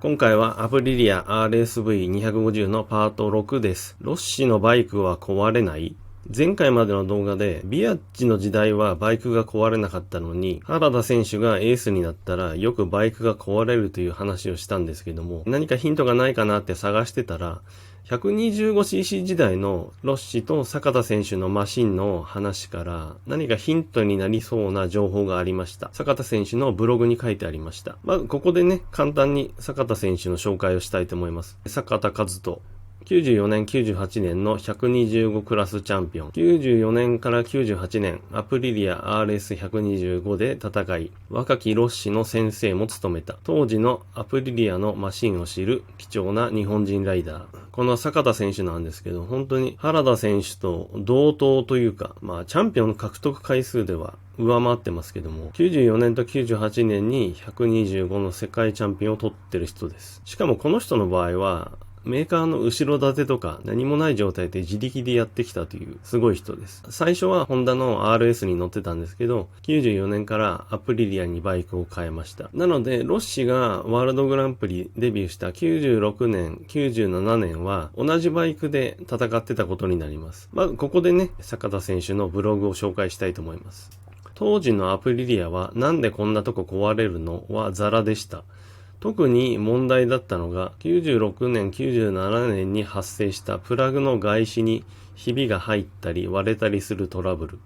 今回はアプリリア RSV250 のパート6です。ロッシのバイクは壊れない？前回までの動画でビアッジの時代はバイクが壊れなかったのに、原田選手がエースになったらよくバイクが壊れるという話をしたんですけども、何かヒントがないかなって探してたら、125cc 時代のロッシと坂田選手のマシンの話から何かヒントになりそうな情報がありました。坂田選手のブログに書いてありました。まずここでね、簡単に坂田選手の紹介をしたいと思います。坂田和人。94年、98年の125クラスチャンピオン。94年から98年、アプリリア RS125 で戦い、若きロッシの先生も務めた。当時のアプリリアのマシンを知る貴重な日本人ライダー。この坂田選手なんですけど、本当に原田選手と同等というか、チャンピオンの獲得回数では上回ってますけども、94年と98年に125の世界チャンピオンを取ってる人です。しかもこの人の場合は、メーカーの後ろ盾とか何もない状態で自力でやってきたというすごい人です。最初はホンダの RS に乗ってたんですけど、94年からアプリリアにバイクを変えました。なので、ロッシがワールドグランプリデビューした96年、97年は同じバイクで戦ってたことになります。まずここでね、坂田選手のブログを紹介したいと思います。当時のアプリリアはなんでこんなとこ壊れるのはザラでした。特に問題だったのが96年、97年に発生したプラグの外紙にひびが入ったり割れたりするトラブル。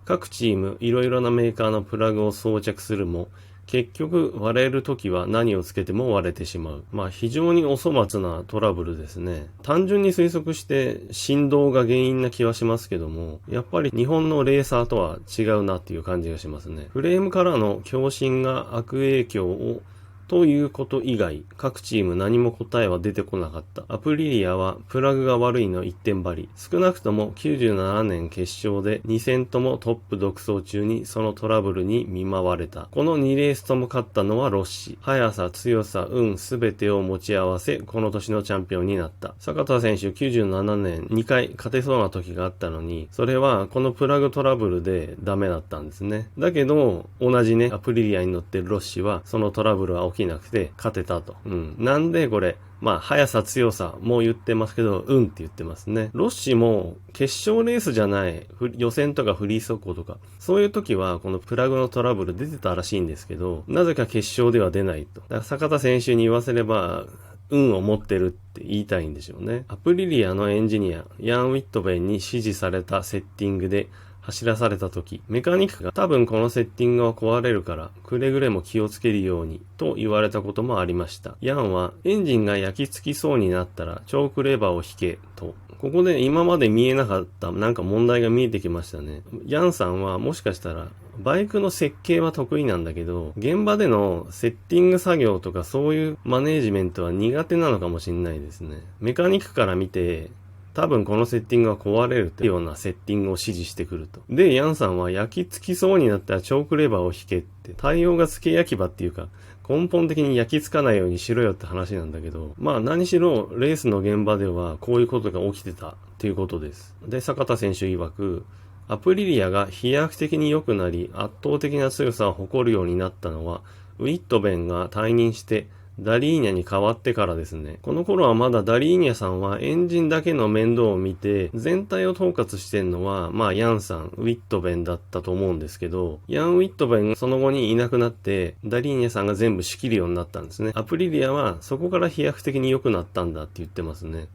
各チームいろいろなメーカーのプラグを装着するも結局割れるときは何をつけても割れてしまう。非常にお粗末なトラブルですね。単純に推測して振動が原因な気はしますけども、やっぱり日本のレーサーとは違うなっていう感じがしますね。フレームからの共振が悪影響をということ以外、各チーム何も答えは出てこなかった。アプリリアはプラグが悪いの一点張り。少なくとも97年決勝で2戦ともトップ独走中にそのトラブルに見舞われた。この2レースとも勝ったのはロッシ。速さ、強さ、運、すべてを持ち合わせ、この年のチャンピオンになった。坂田選手97年2回勝てそうな時があったのに、それはこのプラグトラブルでダメだったんですね。だけど、同じね、アプリリアに乗ってるロッシは、そのトラブルは起きなくて勝てたと。なんでこれ、速さ強さも言ってますけど、って言ってますね。ロッシも決勝レースじゃない、予選とかフリー速攻とか、そういう時はこのプラグのトラブル出てたらしいんですけど、なぜか決勝では出ないと。だから坂田選手に言わせれば、運を持ってるって言いたいんでしょうね。アプリリアのエンジニア、ヤン・ウィットベンに指示されたセッティングで、走らされた時、メカニックが多分このセッティングは壊れるからくれぐれも気をつけるようにと言われたこともありました。ヤンはエンジンが焼き付きそうになったらチョークレバーを引けと。ここで今まで見えなかったなんか問題が見えてきましたね。ヤンさんはもしかしたらバイクの設計は得意なんだけど、現場でのセッティング作業とかそういうマネージメントは苦手なのかもしれないですね。メカニックから見て多分このセッティングは壊れるっていうようなセッティングを指示してくると。で、ヤンさんは焼き付きそうになったらチョークレバーを引けって、対応が付け焼き場っていうか、根本的に焼き付かないようにしろよって話なんだけど、何しろレースの現場ではこういうことが起きてたっていうことです。で、坂田選手曰く、アプリリアが飛躍的に良くなり圧倒的な強さを誇るようになったのは、ウィットベンが退任してダリーニャに変わってからですね。この頃はまだダリーニャさんはエンジンだけの面倒を見て、全体を統括してんのは、ヤンさん、ウィットベンだったと思うんですけど、ヤン・ウィットベンがその後にいなくなって、ダリーニャさんが全部仕切るようになったんですね。アプリリアはそこから飛躍的に良くなったんだって言ってますね。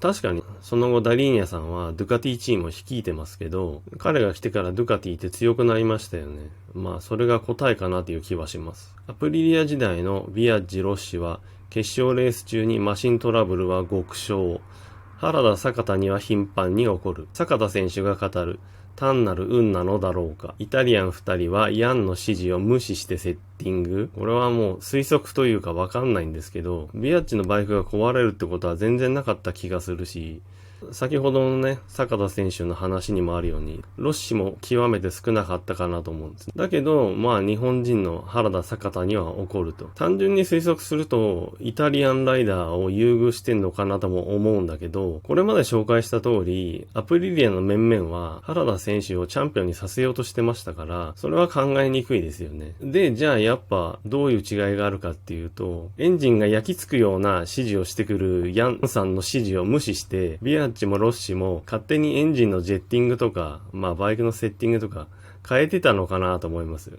確かに、その後ダリーニャさんはドゥカティチームを率いてますけど、彼が来てからドゥカティって強くなりましたよね。それが答えかなという気はします。アプリリア時代のビアッジ・ロッシは、決勝レース中にマシントラブルは極小。原田坂田には頻繁に起こる。坂田選手が語る。単なる運なのだろうか。イタリアン2人はヤンの指示を無視してセッティング。これはもう推測というかわかんないんですけど、ビアッチのバイクが壊れるってことは全然なかった気がするし、先ほどのね、坂田選手の話にもあるように、ロッシも極めて少なかったかなと思うんです。だけど、まあ日本人の原田坂田には起こると。単純に推測すると、イタリアンライダーを優遇してんのかなとも思うんだけど、これまで紹介した通り、アプリリアの面々は原田選手をチャンピオンにさせようとしてましたから、それは考えにくいですよね。で、じゃあやっぱどういう違いがあるかっていうと、エンジンが焼き付くような指示をしてくるヤンさんの指示を無視して、ビアッチもロッシも勝手にエンジンのジェッティングとか、まあバイクのセッティングとか変えてたのかなと思います。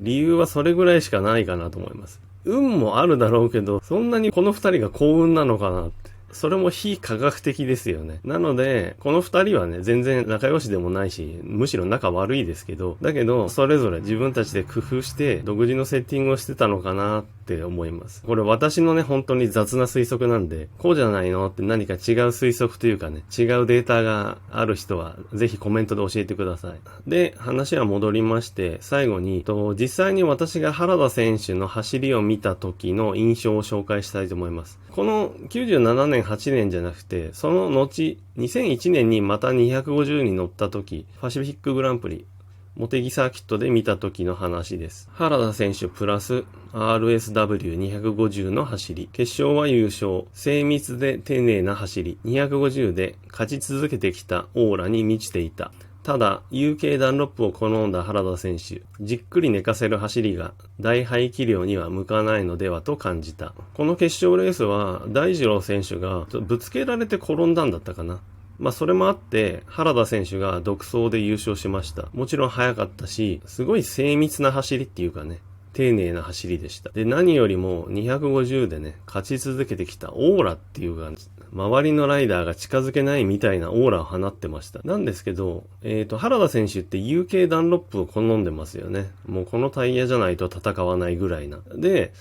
理由はそれぐらいしかないかなと思います。運もあるだろうけど、そんなにこの二人が幸運なのかなって。それも非科学的ですよね。なので、この二人はね、全然仲良しでもないし、むしろ仲悪いですけど、だけど、それぞれ自分たちで工夫して、独自のセッティングをしてたのかなって思います。これ私のね、本当に雑な推測なんで、こうじゃないのって何か違う推測というかね、違うデータがある人は、ぜひコメントで教えてください。で、話は戻りまして、最後に、実際に私が原田選手の走りを見た時の印象を紹介したいと思います。この97年、8年じゃなくて、その後、2001年にまた250に乗った時、パシフィックグランプリ、茂木サーキットで見た時の話です。原田選手プラス RSW250 の走り。決勝は優勝。精密で丁寧な走り。250で勝ち続けてきたオーラに満ちていた。ただ、UK ダンロップを好んだ原田選手、じっくり寝かせる走りが大排気量には向かないのではと感じた。この決勝レースは大二郎選手がぶつけられて転んだんだったかな。まあそれもあって原田選手が独走で優勝しました。もちろん速かったし、すごい精密な走りっていうかね、丁寧な走りでした。で、何よりも250でね、勝ち続けてきたオーラっていうか、周りのライダーが近づけないみたいなオーラを放ってました。なんですけど、原田選手って UK ダンロップを好んでますよね。もうこのタイヤじゃないと戦わないぐらいな。で、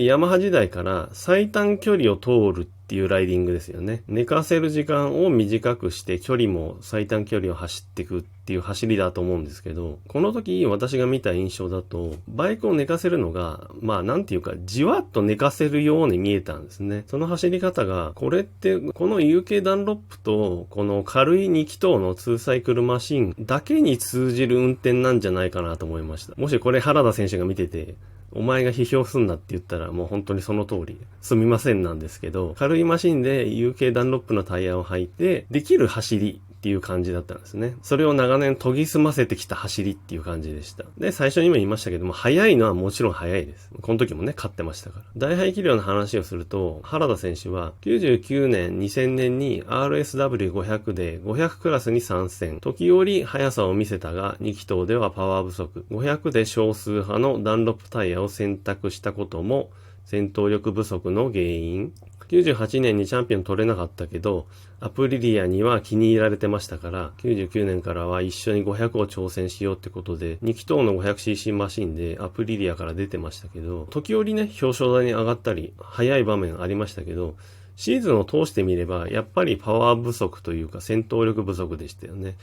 ヤマハ時代から最短距離を通るっていうライディングですよね。寝かせる時間を短くして距離も最短距離を走っていくっていう走りだと思うんですけど、この時私が見た印象だと、バイクを寝かせるのが、まあなんていうか、じわっと寝かせるように見えたんですね。その走り方が、これって、この UK ダンロップと、この軽い2気筒の2サイクルマシンだけに通じる運転なんじゃないかなと思いました。もしこれ原田選手が見てて、お前が批評すんなって言ったらもう本当にその通り、すみませんなんですけど、軽いマシンで UK ダンロップのタイヤを履いて、できる走りっていう感じだったんですね。それを長年研ぎ澄ませてきた走りっていう感じでした。で、最初にも言いましたけども、速いのはもちろん速いです。この時もね、勝ってましたから。大排気量の話をすると、原田選手は99年、2000年に RSW500 で500クラスに参戦。時折速さを見せたが、2気筒ではパワー不足。500で少数派のダンロップタイヤを選択したことも、戦闘力不足の原因。98年にチャンピオン取れなかったけど、アプリリアには気に入られてましたから、99年からは一緒に500を挑戦しようってことで、2気筒の 500cc マシンでアプリリアから出てましたけど、時折ね、表彰台に上がったり、速い場面ありましたけど、シーズンを通してみれば、やっぱりパワー不足というか戦闘力不足でしたよね。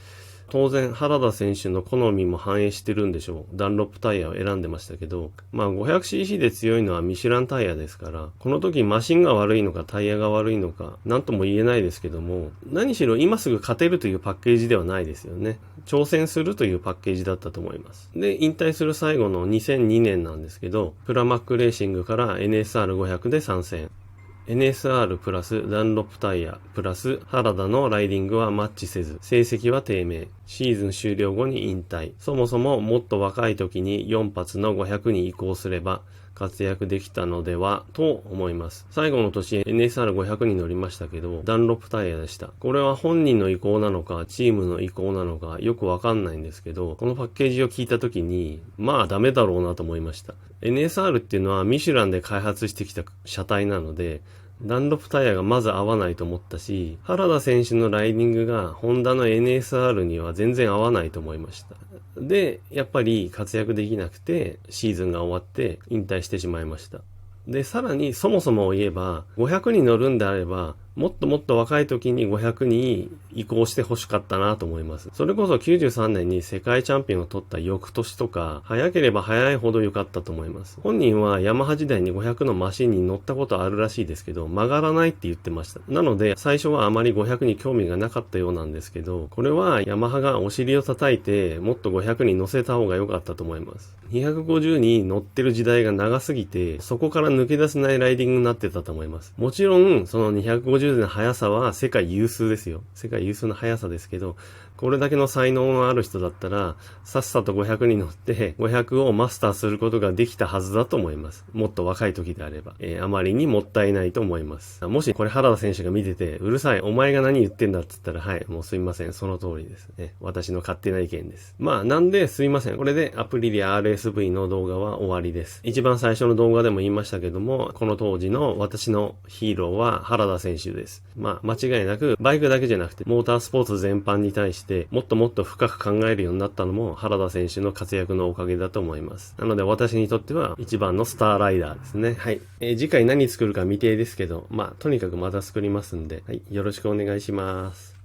当然、原田選手の好みも反映してるんでしょう。ダンロップタイヤを選んでましたけど、まあ 500cc で強いのはミシュランタイヤですから、この時マシンが悪いのかタイヤが悪いのか、なんとも言えないですけども、何しろ今すぐ勝てるというパッケージではないですよね。挑戦するというパッケージだったと思います。で、引退する最後の2002年なんですけど、プラマックレーシングから NSR500 で参戦。NSR プラスダンロップタイヤプラス原田のライディングはマッチせず、成績は低迷。シーズン終了後に引退。そもそももっと若い時に4発の500に移行すれば活躍できたのではと思います。最後の年 NSR500 に乗りましたけど、ダンロップタイヤでした。これは本人の意向なのか、チームの意向なのか、よくわかんないんですけど、このパッケージを聞いた時に、まあダメだろうなと思いました。NSR っていうのはミシュランで開発してきた車体なので、ダンロップタイヤがまず合わないと思ったし、原田選手のライディングがホンダの NSR には全然合わないと思いました。で、やっぱり活躍できなくて、シーズンが終わって引退してしまいました。で、さらにそもそも言えば、500に乗るんであれば、もっともっと若い時に500に移行して欲しかったなと思います。それこそ93年に世界チャンピオンを取った翌年とか、早ければ早いほど良かったと思います。本人はヤマハ時代に500のマシンに乗ったことあるらしいですけど、曲がらないって言ってました。なので、最初はあまり500に興味がなかったようなんですけど、これはヤマハがお尻を叩いて、もっと500に乗せた方が良かったと思います。250に乗ってる時代が長すぎて、そこから抜け出せないライディングになってたと思います。もちろん、その250での速さは世界有数ですよ。世界有数の速さですけど、これだけの才能のある人だったら、さっさと500に乗って500をマスターすることができたはずだと思います。もっと若い時であれば。あまりにもったいないと思います。もしこれ原田選手が見てて、うるさい、お前が何言ってんだって言ったら、はい、もうすいません。その通りですね。私の勝手な意見です。まあ、なんですいません。これでアプリリア RSV の動画は終わりです。一番最初の動画でも言いましたけども、この当時の私のヒーローは原田選手です。まあ、間違いなく、バイクだけじゃなくて、モータースポーツ全般に対して、もっともっと深く考えるようになったのも、原田選手の活躍のおかげだと思います。なので、私にとっては、一番のスターライダーですね。はい。次回何作るか未定ですけど、まあ、とにかくまた作りますんで、はい。よろしくお願いします。